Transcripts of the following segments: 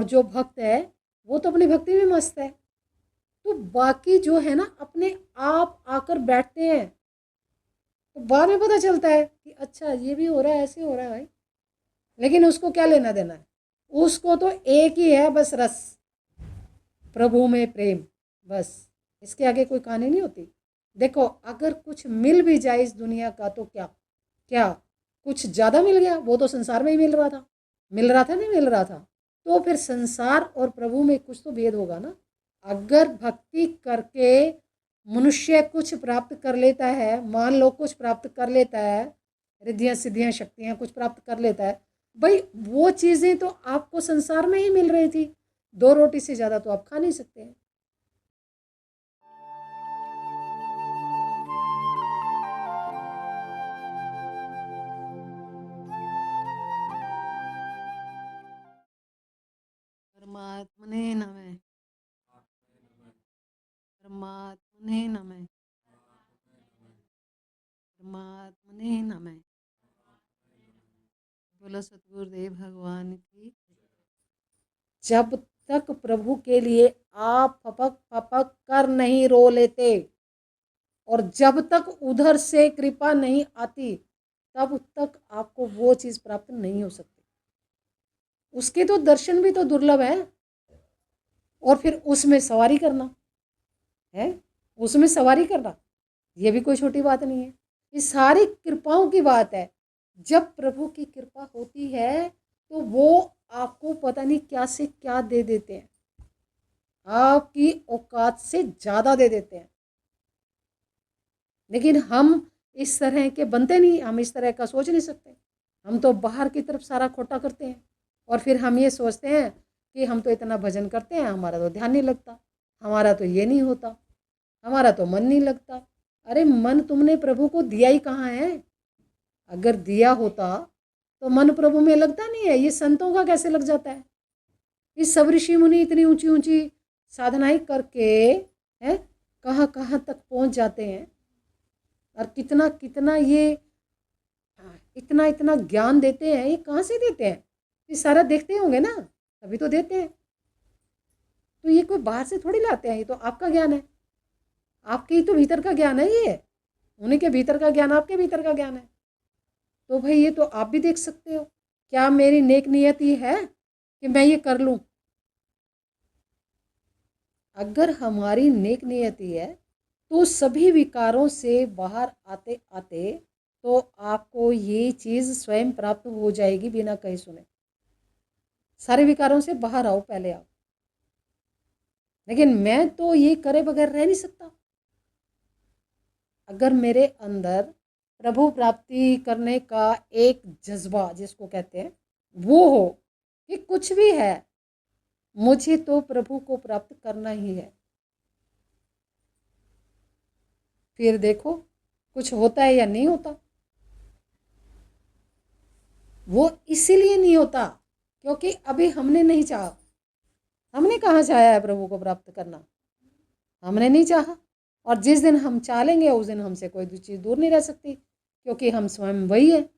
जो भक्त है वो तो अपनी भक्ति में मस्त है, तो बाकी जो है ना अपने आप आकर बैठते हैं, तो बाद में पता चलता है कि अच्छा ये भी हो रहा है, ऐसे हो रहा है भाई। लेकिन उसको क्या लेना देना है, उसको तो एक ही है बस, रस, प्रभु में प्रेम, बस। इसके आगे कोई कहानी नहीं होती। देखो अगर कुछ मिल भी जाए इस दुनिया का तो क्या, क्या कुछ ज़्यादा मिल गया, वो तो संसार में ही मिल रहा था, मिल रहा था नहीं मिल रहा था, तो फिर संसार और प्रभु में कुछ तो भेद होगा ना। अगर भक्ति करके मनुष्य कुछ प्राप्त कर लेता है, मान लो कुछ प्राप्त कर लेता है, रिद्धियाँ सिद्धियाँ शक्तियाँ कुछ प्राप्त कर लेता है, भाई वो चीज़ें तो आपको संसार में ही मिल रही थी, 2 रोटी से ज़्यादा तो आप खा नहीं सकते हैं। परमात्मने नमः, परमात्मने नमः, परमात्मने नमः। बोलो सतगुरुदेव भगवान की। जब तक प्रभु के लिए आप फपक फपक कर नहीं रो लेते और जब तक उधर से कृपा नहीं आती, तब तक आपको वो चीज़ प्राप्त नहीं हो सकती। उसके तो दर्शन भी तो दुर्लभ है, और फिर उसमें सवारी करना है, उसमें सवारी करना ये भी कोई छोटी बात नहीं है। ये सारी कृपाओं की बात है। जब प्रभु की कृपा होती है तो वो आपको पता नहीं क्या से क्या दे देते हैं, आपकी औकात से ज़्यादा दे देते हैं। लेकिन हम इस तरह के बनते नहीं, हम इस तरह का सोच नहीं सकते। हम तो बाहर की तरफ सारा खोटा करते हैं, और फिर हम ये सोचते हैं कि हम तो इतना भजन करते हैं, हमारा तो ध्यान नहीं लगता, हमारा तो ये नहीं होता, हमारा तो मन नहीं लगता। अरे मन तुमने प्रभु को दिया ही कहाँ है? अगर दिया होता तो मन प्रभु में लगता नहीं है, ये संतों का कैसे लग जाता है? इस सब ऋषि मुनि इतनी ऊंची ऊंची साधनाएं करके है कहाँ कहाँ तक पहुंच जाते हैं, और कितना कितना ये इतना इतना ज्ञान देते हैं, ये कहाँ से देते हैं? ये सारा देखते होंगे ना, तभी तो देते हैं। तो ये कोई बाहर से थोड़ी लाते हैं, ये तो आपका ज्ञान है, आपके ही तो भीतर का ज्ञान है ये, उन्हीं के भीतर का ज्ञान आपके भीतर का ज्ञान है। तो भाई ये तो आप भी देख सकते हो, क्या मेरी नेक नियति है कि मैं ये कर लूँ? अगर हमारी नेक नियति है तो सभी विकारों से बाहर आते आते तो आपको ये चीज़ स्वयं प्राप्त हो जाएगी बिना कहे सुने। सारे विकारों से बाहर आओ पहले आप। लेकिन मैं तो ये करे बगैर रह नहीं सकता। अगर मेरे अंदर प्रभु प्राप्ति करने का एक जज्बा जिसको कहते हैं वो हो कि कुछ भी है, मुझे तो प्रभु को प्राप्त करना ही है, फिर देखो कुछ होता है या नहीं होता। वो इसीलिए नहीं होता क्योंकि अभी हमने नहीं चाहा। हमने कहाँ चाहा है प्रभु को प्राप्त करना? हमने नहीं चाहा। और जिस दिन हम चाह लेंगे उस दिन हमसे कोई चीज़ दूर नहीं रह सकती, क्योंकि हम स्वयं वही है।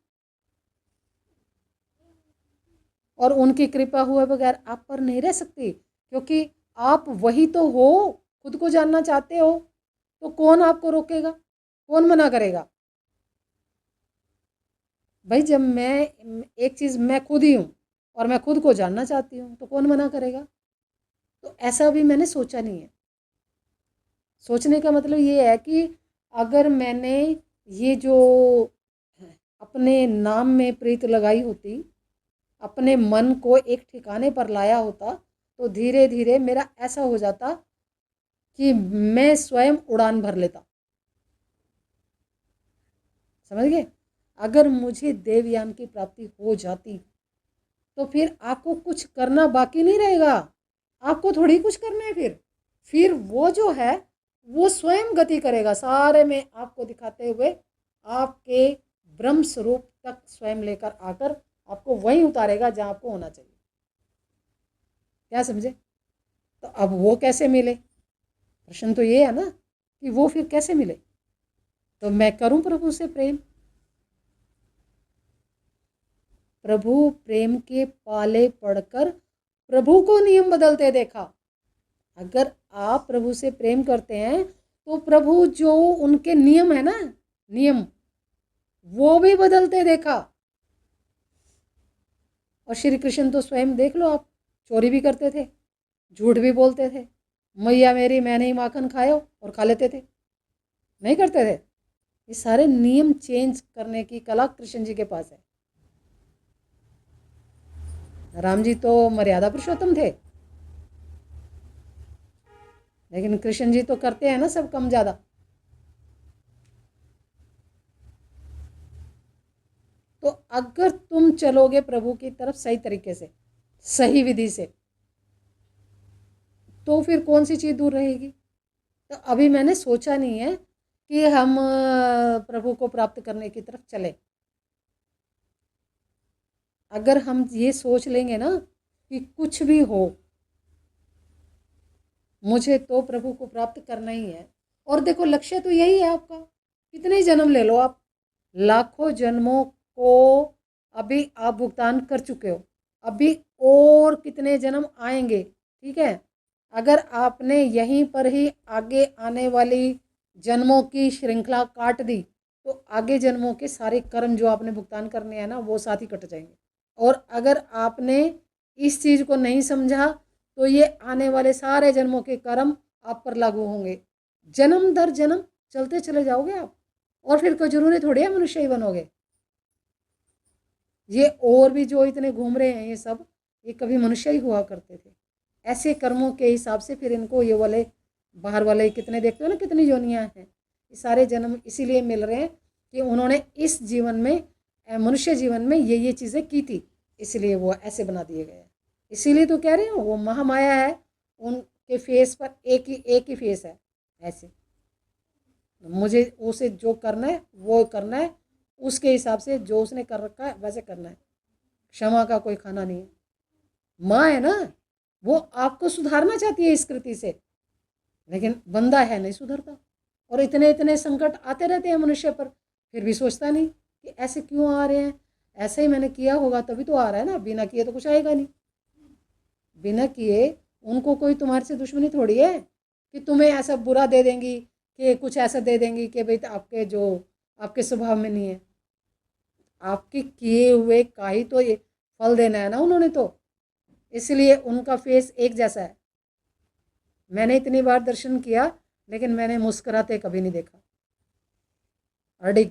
और उनकी कृपा हुए बगैर आप पर नहीं रह सकती, क्योंकि आप वही तो हो। खुद को जानना चाहते हो तो कौन आपको रोकेगा, कौन मना करेगा? भाई जब मैं एक चीज़ मैं खुद ही हूँ और मैं खुद को जानना चाहती हूँ तो कौन मना करेगा? तो ऐसा भी मैंने सोचा नहीं है। सोचने का मतलब ये है कि अगर मैंने ये जो अपने नाम में प्रीत लगाई होती, अपने मन को एक ठिकाने पर लाया होता, तो धीरे धीरे मेरा ऐसा हो जाता कि मैं स्वयं उड़ान भर लेता। समझ गए? अगर मुझे देवयान की प्राप्ति हो जाती तो फिर आपको कुछ करना बाकी नहीं रहेगा। आपको थोड़ी कुछ करना है। फिर वो जो है वो स्वयं गति करेगा, सारे में आपको दिखाते हुए आपके ब्रह्म स्वरूप तक स्वयं लेकर आकर आपको वहीं उतारेगा जहाँ आपको होना चाहिए। क्या समझे? तो अब वो कैसे मिले? प्रश्न तो ये है ना कि वो फिर कैसे मिले? तो मैं करूं प्रभु से प्रेम, प्रभु प्रेम के पाले पड़कर प्रभु को नियम बदलते देखा। अगर आप प्रभु से प्रेम करते हैं तो प्रभु जो उनके नियम है ना, नियम, वो भी बदलते देखा। और श्री कृष्ण तो स्वयं देख लो आप, चोरी भी करते थे, झूठ भी बोलते थे, मैया मेरी मैंने ही माखन खायो, और खा लेते थे, नहीं करते थे। ये सारे नियम चेंज करने की कला कृष्ण जी के पास है। राम जी तो मर्यादा पुरुषोत्तम थे, लेकिन कृष्ण जी तो करते हैं ना सब कम ज्यादा। तो अगर तुम चलोगे प्रभु की तरफ सही तरीके से, सही विधि से, तो फिर कौन सी चीज दूर रहेगी। तो अभी मैंने सोचा नहीं है कि हम प्रभु को प्राप्त करने की तरफ चले। अगर हम ये सोच लेंगे ना कि कुछ भी हो, मुझे तो प्रभु को प्राप्त करना ही है, और देखो लक्ष्य तो यही है आपका, कितने ही जन्म ले लो आप, लाखों जन्मों को अभी आप भुगतान कर चुके हो, अभी और कितने जन्म आएंगे, ठीक है। अगर आपने यहीं पर ही आगे आने वाली जन्मों की श्रृंखला काट दी, तो आगे जन्मों के सारे कर्म जो आपने भुगतान करने हैं ना, वो साथ ही कट जाएंगे। और अगर आपने इस चीज़ को नहीं समझा, तो ये आने वाले सारे जन्मों के कर्म आप पर लागू होंगे, जन्म दर जन्म चलते चले जाओगे आप, और फिर कोई जरूरी थोड़ी है मनुष्य ही बनोगे। ये और भी जो इतने घूम रहे हैं ये सब, ये कभी मनुष्य ही हुआ करते थे। ऐसे कर्मों के हिसाब से फिर इनको ये वाले बाहर वाले कितने देखते हो ना, कितनी योनियां हैं, ये सारे जन्म इसीलिए मिल रहे हैं कि उन्होंने इस जीवन में, मनुष्य जीवन में ये चीज़ें की थी, इसलिए वो ऐसे बना दिए गए। इसीलिए तो कह रही हूँ, वो महामाया है, उनके फेस पर एक ही फेस है ऐसे। मुझे उसे जो करना है वो करना है, उसके हिसाब से जो उसने कर रखा है वैसे करना है। क्षमा का कोई खाना नहीं है। माँ है ना, वो आपको सुधारना चाहती है इस कृति से, लेकिन बंदा है नहीं सुधरता, और इतने इतने संकट आते रहते हैं मनुष्य पर, फिर भी सोचता नहीं कि ऐसे क्यों आ रहे हैं, ऐसे ही मैंने किया होगा तभी तो आ रहा है ना, बिना किए तो कुछ आएगा नहीं। बिना किए उनको कोई तुम्हारे से दुश्मनी थोड़ी है कि तुम्हें ऐसा बुरा दे देंगी, कि कुछ ऐसा दे देंगी कि भाई आपके जो आपके स्वभाव में नहीं है। आपके किए हुए का ही तो ये फल देना है ना उन्होंने तो, इसलिए उनका फेस एक जैसा है। मैंने इतनी बार दर्शन किया, लेकिन मैंने मुस्कुराते कभी नहीं देखा। अडिग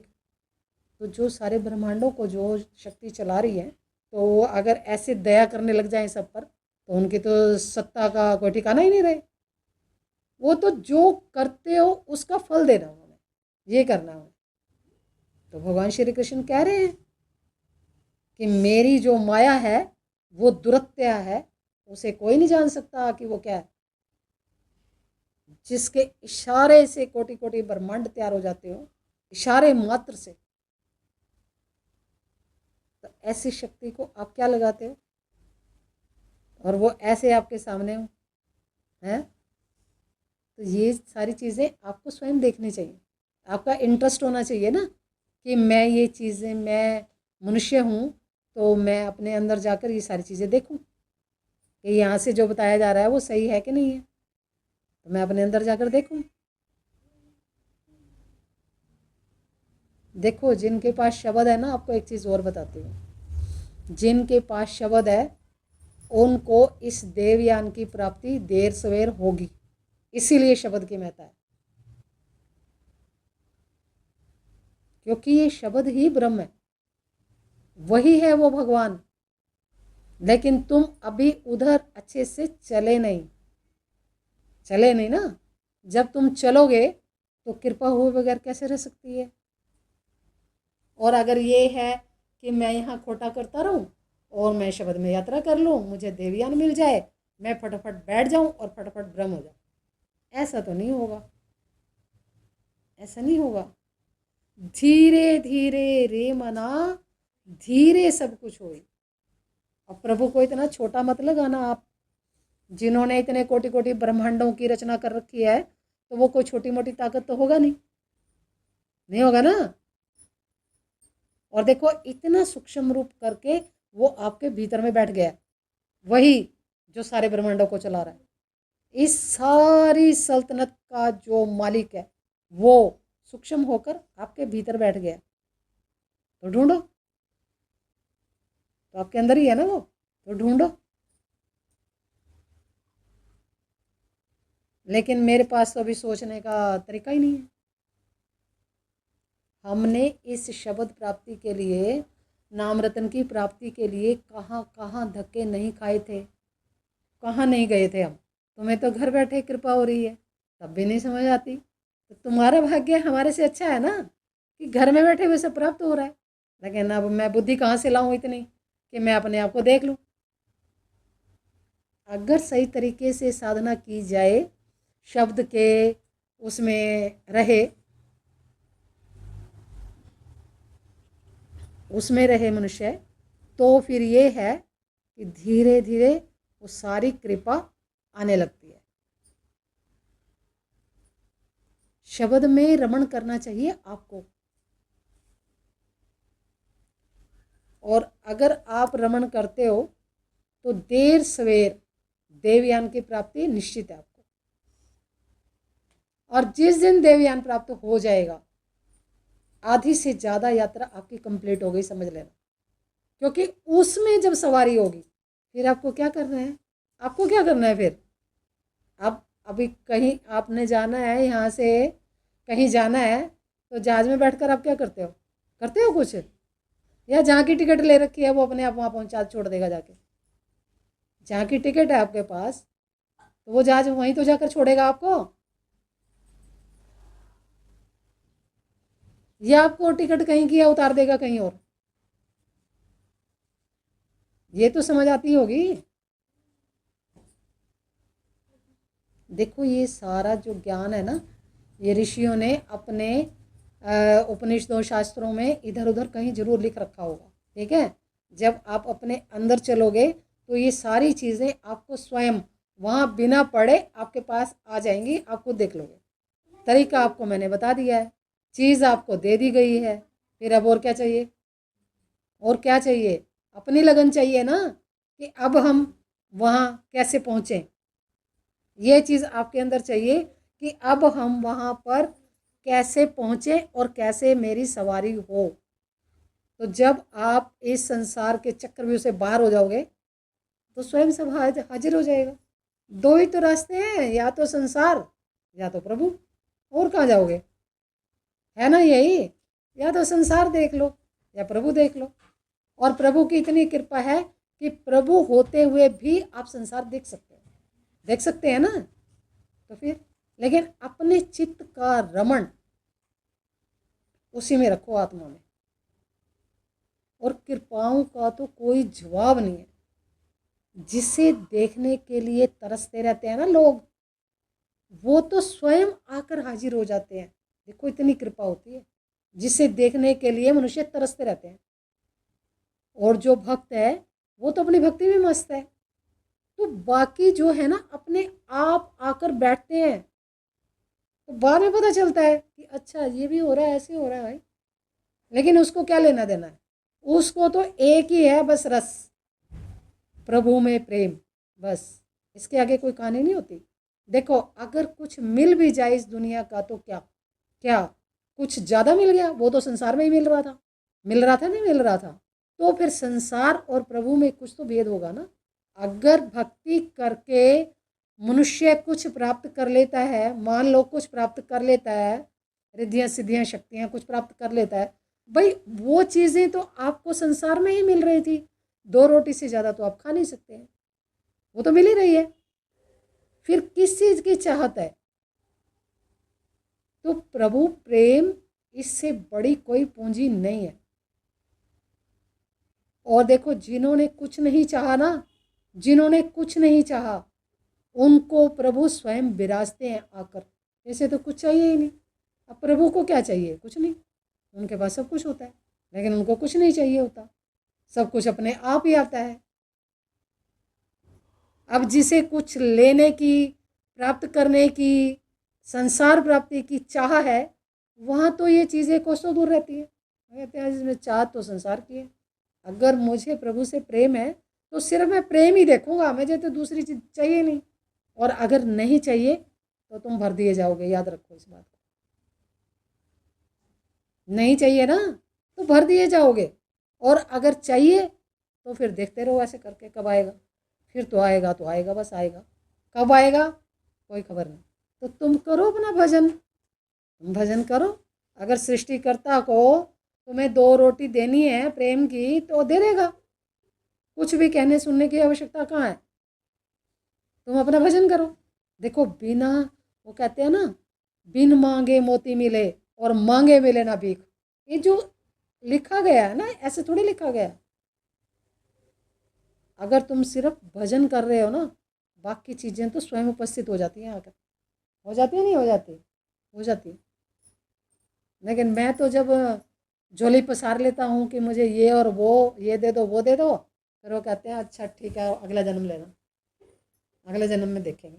तो जो सारे ब्रह्मांडों को जो शक्ति चला रही है, तो वो अगर ऐसे दया करने लग जाए सब पर, तो उनकी तो सत्ता का कोई ठिकाना ही नहीं रहे। वो तो जो करते हो उसका फल देना उन्होंने, ये करना है। तो भगवान श्री कृष्ण कह रहे हैं कि मेरी जो माया है वो दुरत्या है, उसे कोई नहीं जान सकता कि वो क्या है। जिसके इशारे से कोटि कोटि ब्रह्मांड तैयार हो जाते हो, इशारे मात्र से, तो ऐसी शक्ति को आप क्या लगाते हो, और वो ऐसे आपके सामने हो है। तो ये सारी चीज़ें आपको स्वयं देखनी चाहिए, आपका इंटरेस्ट होना चाहिए ना कि मैं ये चीज़ें, मैं मनुष्य हूँ, तो मैं अपने अंदर जाकर ये सारी चीज़ें देखूँ कि यहाँ से जो बताया जा रहा है वो सही है कि नहीं है, तो मैं अपने अंदर जाकर देखूँ। देखो जिनके पास शब्द है ना, आपको एक चीज़ और बताती हूँ, जिनके पास शब्द है उनको इस देवयान की प्राप्ति देर सवेर होगी, इसीलिए शब्द की महत्ता है, क्योंकि ये शब्द ही ब्रह्म है, वही है वो भगवान। लेकिन तुम अभी उधर अच्छे से चले नहीं, चले नहीं ना। जब तुम चलोगे तो कृपा हुए बगैर कैसे रह सकती है। और अगर ये है कि मैं यहाँ खोटा करता रहूँ और मैं शब्द में यात्रा कर लूँ, मुझे देवयान मिल जाए, मैं फटाफट बैठ जाऊँ और फटाफट ब्रह्म हो जाऊँ, ऐसा तो नहीं होगा, ऐसा नहीं होगा। धीरे धीरे रे मना, धीरे सब कुछ हो। अब प्रभु को इतना छोटा मत लगाना आप, जिन्होंने इतने कोटि कोटि ब्रह्मांडों की रचना कर रखी है, तो वो कोई छोटी मोटी ताकत तो होगा नहीं, नहीं होगा ना। और देखो इतना सूक्ष्म रूप करके वो आपके भीतर में बैठ गया, वही जो सारे ब्रह्मांडों को चला रहा है। इस सारी सल्तनत का जो मालिक है वो सूक्ष्म होकर आपके भीतर बैठ गया, तो ढूंढो। तो आपके अंदर ही है ना वो, तो ढूंढो। लेकिन मेरे पास तो अभी सोचने का तरीका ही नहीं है। हमने इस शब्द प्राप्ति के लिए, नाम रतन की प्राप्ति के लिए कहाँ कहाँ धक्के नहीं खाए थे, कहाँ नहीं गए थे हम। तुम्हें तो घर बैठे कृपा हो रही है, तब भी नहीं समझ आती। तो तुम्हारा भाग्य हमारे से अच्छा है ना कि घर में बैठे हुए सब प्राप्त हो रहा है। लेकिन अब मैं बुद्धि कहाँ से लाऊं इतनी कि मैं अपने आप को देख लूं। अगर सही तरीके से साधना की जाए, शब्द के उसमें रहे, उसमें रहे मनुष्य, तो फिर ये है कि धीरे धीरे वो सारी कृपा आने लगती है। शब्द में रमण करना चाहिए आपको, और अगर आप रमण करते हो तो देर सवेर देवयान की प्राप्ति निश्चित है आपको। और जिस दिन देवयान प्राप्त हो जाएगा, आधी से ज़्यादा यात्रा आपकी कंप्लीट हो गई, समझ लेना। क्योंकि उसमें जब सवारी होगी, फिर आपको क्या करना है, आपको क्या करना है फिर। आप अभी कहीं आपने जाना है, यहाँ से कहीं जाना है, तो जहाज़ में बैठकर आप क्या करते हो, करते हो कुछ, या जहाँ की टिकट ले रखी है वो अपने आप वहाँ पहुँचा छोड़ देगा जाके। जहाँ की टिकट है आपके पास, तो वो जहाज़ वहीं तो जाकर छोड़ेगा आपको, या आपको टिकट कहीं की है उतार देगा कहीं और। ये तो समझ आती होगी। देखो ये सारा जो ज्ञान है ना, ये ऋषियों ने अपने उपनिषदों शास्त्रों में इधर उधर कहीं जरूर लिख रखा होगा, ठीक है। जब आप अपने अंदर चलोगे तो ये सारी चीज़ें आपको स्वयं वहाँ बिना पढ़े आपके पास आ जाएंगी, आप खुद देख लोगे। तरीका आपको मैंने बता दिया है, चीज़ आपको दे दी गई है, फिर अब और क्या चाहिए, और क्या चाहिए। अपनी लगन चाहिए ना कि अब हम वहाँ कैसे पहुँचें। ये चीज़ आपके अंदर चाहिए कि अब हम वहाँ पर कैसे पहुँचे और कैसे मेरी सवारी हो। तो जब आप इस संसार के चक्रव्यूह से बाहर हो जाओगे तो स्वयं सब हाजिर हो जाएगा। दो ही तो रास्ते हैं, या तो संसार या तो प्रभु, और कहाँ जाओगे, है ना यही। या तो संसार देख लो या प्रभु देख लो। और प्रभु की इतनी कृपा है कि प्रभु होते हुए भी आप संसार देख सकते हैं, देख सकते हैं ना। तो फिर लेकिन अपने चित्त का रमण उसी में रखो, आत्मा में। और कृपाओं का तो कोई जवाब नहीं है। जिसे देखने के लिए तरसते रहते हैं ना लोग, वो तो स्वयं आकर हाजिर हो जाते हैं। देखो इतनी कृपा होती है, जिसे देखने के लिए मनुष्य तरसते रहते हैं। और जो भक्त है वो तो अपनी भक्ति में मस्त है, तो बाकी जो है ना अपने आप आकर बैठते हैं। तो बाद में पता चलता है कि अच्छा ये भी हो रहा है, ऐसे हो रहा है भाई। लेकिन उसको क्या लेना देना है, उसको तो एक ही है बस, रस, प्रभु में प्रेम, बस। इसके आगे कोई कहानी नहीं होती। देखो अगर कुछ मिल भी जाए इस दुनिया का तो क्या क्या कुछ ज़्यादा मिल गया, वो तो संसार में ही मिल रहा था, मिल रहा था नहीं मिल रहा था। तो फिर संसार और प्रभु में कुछ तो भेद होगा ना। अगर भक्ति करके मनुष्य कुछ प्राप्त कर लेता है, मान लो कुछ प्राप्त कर लेता है, रिद्धियाँ सिद्धियाँ शक्तियाँ कुछ प्राप्त कर लेता है, भाई वो चीज़ें तो आपको संसार में ही मिल रही थी। दो रोटी से ज़्यादा तो आप खा नहीं सकते हैं, वो तो मिल ही रही है। फिर किस चीज़ की चाहत है। तो प्रभु प्रेम, इससे बड़ी कोई पूंजी नहीं है। और देखो जिन्होंने कुछ नहीं चाहा ना, जिन्होंने कुछ नहीं चाहा उनको प्रभु स्वयं विराजते हैं आकर। ऐसे तो कुछ चाहिए ही नहीं। अब प्रभु को क्या चाहिए, कुछ नहीं, उनके पास सब कुछ होता है, लेकिन उनको कुछ नहीं चाहिए होता, सब कुछ अपने आप ही आता है। अब जिसे कुछ लेने की, प्राप्त करने की, संसार प्राप्ति की चाह है, वहाँ तो ये चीज़ें कोसों दूर रहती है। कहते हैं जिसमें चाह तो संसार की है। अगर मुझे प्रभु से प्रेम है तो सिर्फ मैं प्रेम ही देखूंगा, मुझे तो दूसरी चीज़ चाहिए नहीं। और अगर नहीं चाहिए तो तुम भर दिए जाओगे, याद रखो इस बात को। नहीं चाहिए ना तो भर दिए जाओगे, और अगर चाहिए तो फिर देखते रहो ऐसे करके कब आएगा। फिर तो आएगा, तो आएगा, बस आएगा। कब आएगा कोई खबर नहीं। तो तुम करो अपना भजन, तुम भजन करो। अगर सृष्टिकर्ता को तुम्हें 2 रोटी देनी है प्रेम की तो दे देगा। कुछ भी कहने सुनने की आवश्यकता कहाँ है। तुम अपना भजन करो। देखो बिना, वो कहते हैं ना, बिन मांगे मोती मिले और मांगे मिले ना भीख। ये जो लिखा गया है ना, ऐसे थोड़ी लिखा गया। अगर तुम सिर्फ भजन कर रहे हो ना, बाकी चीज़ें तो स्वयं उपस्थित हो जाती हैं आकर। हो जाती है, नहीं हो जाती? हो जाती है। लेकिन मैं तो जब झोली पसार लेता हूँ कि मुझे ये और वो, ये दे दो, वो दे दो, फिर वो कहते हैं अच्छा ठीक है, अगला जन्म लेना, अगले जन्म में देखेंगे।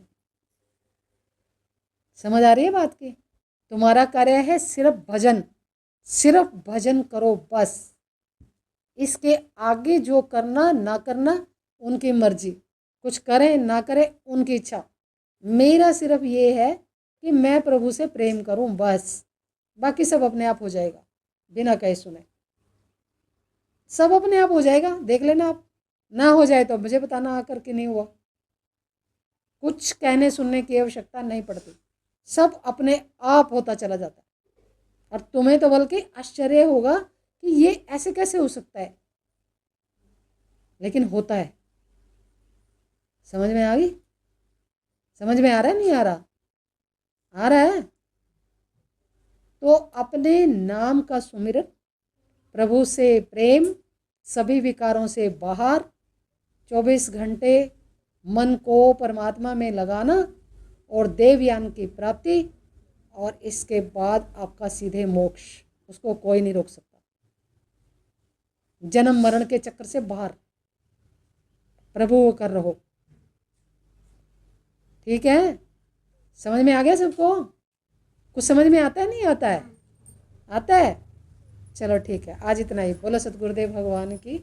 समझ आ रही है बात की? तुम्हारा कार्य है सिर्फ भजन, सिर्फ भजन करो बस। इसके आगे जो करना ना करना उनकी मर्जी, कुछ करें ना करें उनकी इच्छा। मेरा सिर्फ ये है कि मैं प्रभु से प्रेम करूं बस। बाकी सब अपने आप हो जाएगा, बिना कहे सुने सब अपने आप हो जाएगा। देख लेना आप, ना हो जाए तो मुझे बताना आकर कि नहीं हुआ। कुछ कहने सुनने की आवश्यकता नहीं पड़ती, सब अपने आप होता चला जाता है। और तुम्हें तो बल्कि आश्चर्य होगा कि ये ऐसे कैसे हो सकता है, लेकिन होता है। समझ में आ गई? समझ में आ रहा है, नहीं आ रहा? आ रहा है। तो अपने नाम का सुमिरन, प्रभु से प्रेम, सभी विकारों से बाहर, 24 घंटे मन को परमात्मा में लगाना और देवयान की प्राप्ति, और इसके बाद आपका सीधे मोक्ष। उसको कोई नहीं रोक सकता। जन्म मरण के चक्कर से बाहर प्रभु वो कर रहो। ठीक है? समझ में आ गया सबको? कुछ समझ में आता है, नहीं आता है? आता है। चलो ठीक है, आज इतना ही। बोलो सतगुरुदेव भगवान की